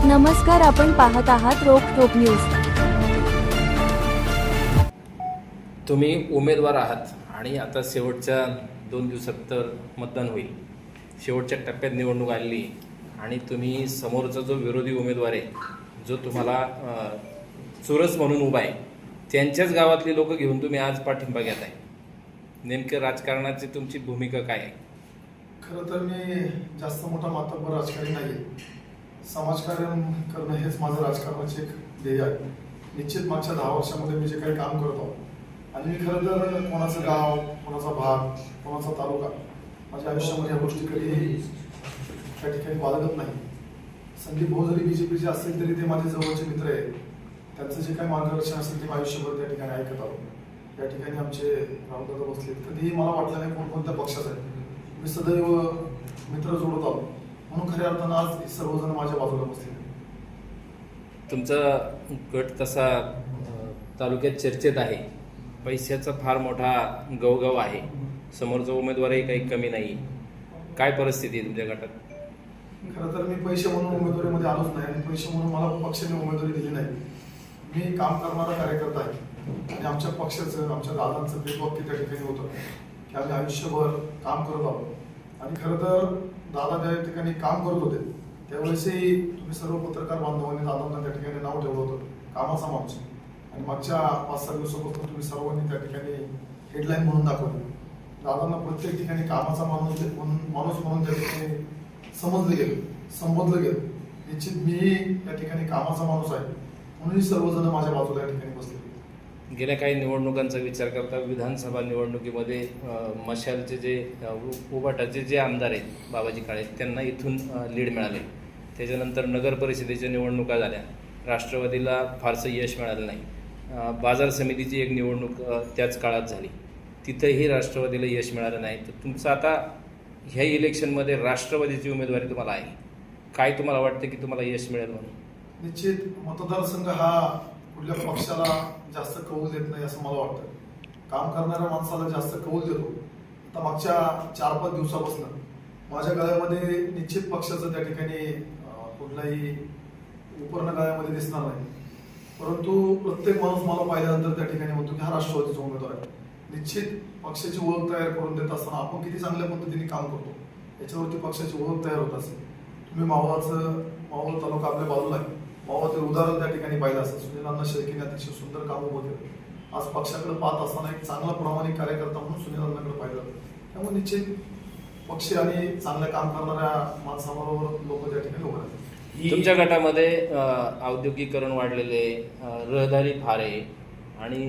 नमस्कार, आपण पाहत आहात रोखोक न्यूज. तुम्ही उमेदवार आहात आणि आता शेवटच्या 2 दिवसात तर मतदान होईल. शेवटच्या टप्प्यात निवडणूक आलेली आणि तुम्ही समोरचा जो विरोधी उमेदवार आहे, जो तुम्हाला चुरस म्हणून उभा आहे, त्यांच्याच गावातली लोक घेऊन तुम्ही आज पाठिंबा घेत आहे. नेमकं राजकारणाची तुमची भूमिका काय आहे? खरं तर मी जास्त मोठा मातब्बर राजकारणी नाही आहे. समाजकार्य करणं हेच माझं राजकारणाचे एक ध्येय आहे. निश्चित मागच्या 10 वर्षामध्ये मी जे काही काम करतो आणि मी खरं तर कोणाचं गाव, कोणाचा भाग, कोणाचा तालुका माझ्या आयुष्यामध्ये या गोष्टी कधीही त्या ठिकाणी बाळगत नाही. संदीप भाऊ जरी BJPचे असतील तरी ते माझे जवळचे मित्र आहेत. त्यांचं जे काही मार्गदर्शन असेल ते आयुष्यभर त्या ठिकाणी ऐकत आलो. या ठिकाणी आमचे रामदादा बसले, कधीही मला वाटलं नाही कोणकोणत्या पक्षाचा आहे. मी सदैव मित्र जोडत आलो, म्हणून खऱ्या अर्थानं आज सर्वजण माझ्या बाजूला बसले. तुमचा गट तसा तालुक्यात चर्चेत आहे. पैशाचा फार मोठा गवगव आहे. समोरचा उमेदवारही काही कमी नाही. काय परिस्थिती आहे तुमच्या गटात? खरं तर मी पैसे म्हणून उमेदवारीमध्ये आलोच नाही आणि पैसे म्हणून मला पक्षाने उमेदवारी दिली नाही. मी काम करणारा कार्यकर्ता आहे आणि आमच्या पक्षाचं, आमच्या दादांचं ब्रेकवॉक त्या ठिकाणी होतं की आम्ही आयुष्यभर काम करत आहोत. आणि खरं तर दादा त्या ठिकाणी काम करत होते त्यावेळेसही तुम्ही सर्व पत्रकार बांधवांनी दादांना त्या ठिकाणी नाव ठेवलं होतं कामाचा माणूस. आणि मागच्या 5-6 दिवसापासून तुम्ही सर्वांनी त्या ठिकाणी हेडलाईन म्हणून दाखवली. दादांना प्रत्येक ठिकाणी कामाचा माणूस म्हणून त्या ठिकाणी समजलं गेलं, संबोधलं गेलं. निश्चित मी त्या ठिकाणी कामाचा माणूस आहे म्हणून सर्वजण माझ्या बाजूला या ठिकाणी बसले. गेल्या काही निवडणुकांचा विचार करता विधानसभा निवडणुकीमध्ये मशालचे जे उभाटाचे जे आमदार आहेत बाबाजी काळे, त्यांना इथून लीड मिळाले. त्याच्यानंतर नगर परिषदेच्या निवडणुका झाल्या, राष्ट्रवादीला फारसं यश मिळालं नाही. बाजार समितीची एक निवडणूक त्याच काळात झाली, तिथंही राष्ट्रवादीला यश मिळालं नाही. तर तुमचं आता ह्या इलेक्शनमध्ये राष्ट्रवादीची उमेदवारी तुम्हाला आहे, काय तुम्हाला वाटतं की तुम्हाला यश मिळेल म्हणून? निश्चित मतदारसंघ हा कुठल्या पक्षाला जास्त कौल देत नाही असं मला वाटतं. काम करणाऱ्या माणसाला जास्त कौल देतो. आता मागच्या 4-5 दिवसापासून माझ्या गळ्यामध्ये निश्चित पक्षाचं त्या ठिकाणी कुठलाही उपर्ण गळ्यामध्ये दिसणार नाही. परंतु प्रत्येक माणूस मला पाहिल्यानंतर त्या ठिकाणी म्हणतो की हा राष्ट्रवादीचा उमेदवार आहे. निश्चित पक्षाची ओळख तयार करून देत असताना आपण किती चांगल्या पद्धतीने काम करतो याच्यावरती पक्षाची ओळख तयार होत असेल. तुम्ही मावळ तालुका आपल्या बाजूला आहे, मावळातील उदाहरण त्या ठिकाणी पाहिलं असतं. सुनील शेळकेने अतिशय सुंदर काम उभं केलं. आज पक्षाकडे पाहत असताना एक चांगला प्रामाणिक कार्यकर्ता म्हणून सुनील पाहिलं. त्यामुळे निश्चित पक्ष आणि चांगलं काम करणाऱ्या माणसाबरोबर लोक त्या ठिकाणी उभं राहतात. तुमच्या गटामध्ये औद्योगिकरण वाढलेले, रहदारी फार आहे आणि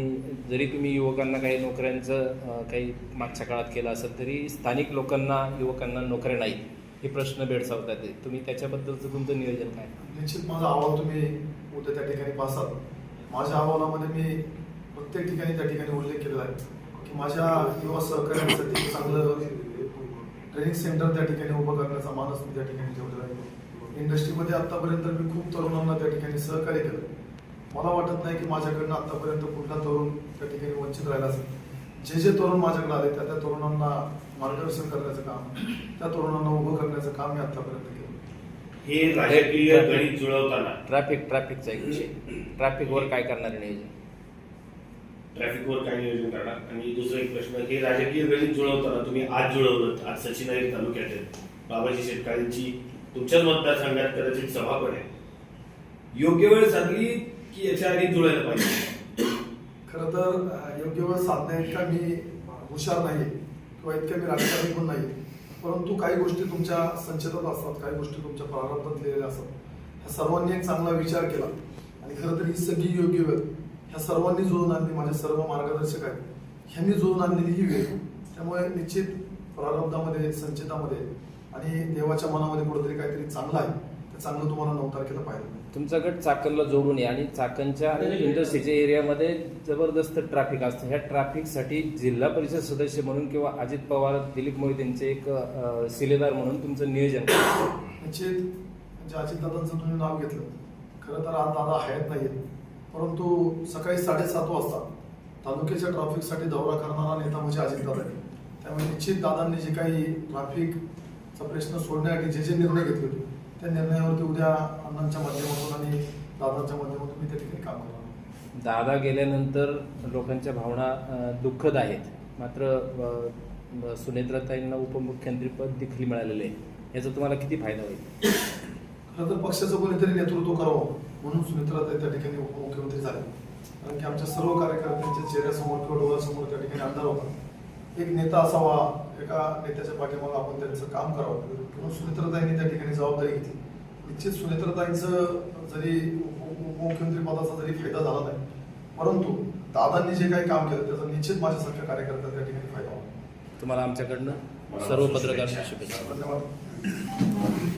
जरी तुम्ही युवकांना काही नोकऱ्यांचं काही मागच्या काळात केलं असेल तरी स्थानिक लोकांना, युवकांना नोकऱ्या नाहीत, हे प्रश्न भेडसावतात. तुम्ही त्याच्याबद्दलचं तुमचं नियोजन काय? निश्चित माझा अहवाल तुम्ही उद्या त्या ठिकाणी पाहसाल. माझ्या अहवालामध्ये मी प्रत्येक ठिकाणी त्या ठिकाणी उल्लेख केलेला आहे की माझ्या युवा सहकार्यांसाठी चांगलं ट्रेनिंग सेंटर त्या ठिकाणी उभं करण्याचा मानस मी त्या ठिकाणी ठेवलेला आहे. इंडस्ट्रीमध्ये आतापर्यंत मी खूप तरुणांना त्या ठिकाणी सहकार्य केलं. मला वाटत नाही की माझ्याकडनं आतापर्यंत कुठला तरुण त्या ठिकाणी वंचित राहिला असेल. जे जे तरुण माझ्याकडे आले त्या तरुणांना मार्गदर्शन करण्याचं काम, त्या तरुणांना उभं करण्याचं काम मी आतापर्यंत केलं. हे राजकीय गणित जुळवताना ट्रॅफिकचा एक विषय, ट्रॅफिकवर काय करणार नियोजन? ट्रॅफिकवर काय नियोजन करणार? आणि दुसरा एक प्रश्न, हे राजकीय गणित जुळवताना तुम्ही आज जुळवलं, आज सचिनाई तालुक्यात आहेत, बाबाजी शेटकाळेंची तुमच्याच मतदारसंघात कदाचित सभा पण आहे, योग्य वेळ साधली की याच्या आधी जुळायला पाहिजे? खरं तर योग्य वेळ साधण्या इतका मी हुशार नाही किंवा इतक्या मी राजकारणी पण नाही. परंतु काही गोष्टी तुमच्या संचितात असतात, काही गोष्टी तुमच्या प्रारंभात लिहिलेल्या असतात. ह्या सर्वांनी एक चांगला विचार केला आणि खरं तर ही सगळी योग्य वेळ ह्या सर्वांनी जुळून आणली. माझे सर्व मार्गदर्शक आहेत, ह्यांनी जुळून आणलेली ही वेळ. त्यामुळे निश्चित प्रारंभामध्ये, संचितामध्ये आणि देवाच्या मनामध्ये कुठेतरी काहीतरी चांगलं आहे, ते चांगलं तुम्हाला 9 तारखेला पाहिजे. तुमचा गट चाकणला जोडून आहे आणि चाकणच्या इंडस्ट्रीच्या एरियामध्ये जबरदस्त ट्रॅफिक असतं. ह्या ट्रॅफिकसाठी जिल्हा परिषद सदस्य म्हणून किंवा अजित पवार, दिलीप मोहिते यांचे एक शिलेदार म्हणून तुमचं नियोजन? निश्चित म्हणजे अजितदादांचं तुम्ही नाव घेतलं. खरं तर आज दादा हयात नाहीत, परंतु सकाळी 7:30 वाजता तालुक्याच्या ट्रॅफिकसाठी दौरा करणारा नेता म्हणजे अजितदादा आहे. त्यामुळे निश्चित दादांनी जे काही ट्रॅफिकचा प्रश्न सोडण्यासाठी जे निर्णय घेतले होते त्या निर्णयावरती उद्या अण्णांच्या माध्यमातून आणि दादांच्या माध्यमातून मी त्या ठिकाणी काम करणार. दादा गेल्यानंतर लोकांच्या भावना दुःखद आहेत. मात्र सुनेत्राताईंना उपमुख्यमंत्रीपद देखील मिळालेलं आहे. याचा तुम्हाला किती फायदा होईल? खरं तर पक्षाचं कोणीतरी नेतृत्व करावं म्हणून सुनेत्राताई त्या ठिकाणी उपमुख्यमंत्री झाले. कारण की आमच्या सर्व कार्यकर्त्यांच्या चेहऱ्यासमोर किंवा डोळ्यासमोर त्या ठिकाणी आमदार होता. एक नेता असावा, एका नेत्याच्या पाठीमागे आपण त्यांचं काम करावं म्हणून सुनेत्राताईंनी त्या ठिकाणी जबाबदारी घेतली. निश्चित सुनेत्राताईंचं जरी उपमुख्यमंत्री पदाचा जरी फायदा झाला नाही, परंतु दादांनी जे काही काम केलं त्याचा निश्चित माझ्यासारख्या कार्यकर्त्यांना त्या ठिकाणी फायदा होईल. तुम्हाला आमच्याकडनं सर्व पत्रकार शुभेच्छा. धन्यवाद.